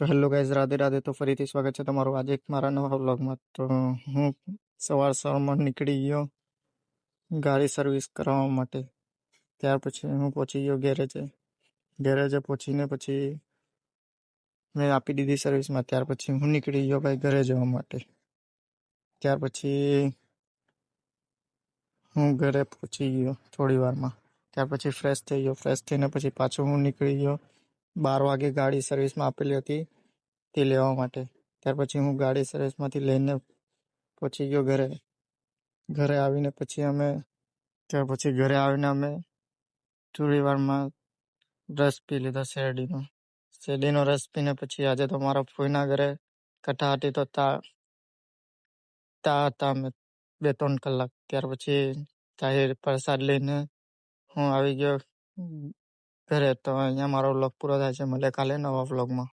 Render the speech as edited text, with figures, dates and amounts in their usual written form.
તો hello guys, Radhe Radhe. તો ફરીથી સ્વાગત છે તમારું આજે એક મારા નવા વ્લોગમાં. તો હું સવારમાં નીકળી ગયો ગાડી સર્વિસ કરાવવા માટે. ત્યાર પછી હું પહોંચી ગયો ગેરેજે પહોંચીને પછી મેં આપી દીધી સર્વિસમાં. ત્યાર પછી હું નીકળી ગયો ભાઈ ઘરે જવા માટે. ત્યાર પછી હું ઘરે પહોંચી ગયો થોડી વારમાં. ત્યાર પછી ફ્રેશ થઈ ગયો. ફ્રેશ થઈને પછી પાછો હું નીકળી ગયો 12 વાગે ગાડી સર્વિસમાં આપેલી હતી તે લેવા માટે. ત્યાર પછી હું ગાડી સર્વિસમાંથી લઈને પહોંચી ગયો ઘરે આવીને અમે થોડી વારમાં રસ પી લીધો શેરડીનો રસ પીને પછી આજે તો મારા ફોઈના ઘરે કથા હતી, તો તા હતા અમે 2-3 કલાક. ત્યાર પછી ત્યાંથી પ્રસાદ લઈને હું આવી ગયો ઘરે. તો અહીંયા મારો વ્લોગ પૂરો થાય છે. મળે કાલે નવા વ્લોગમાં.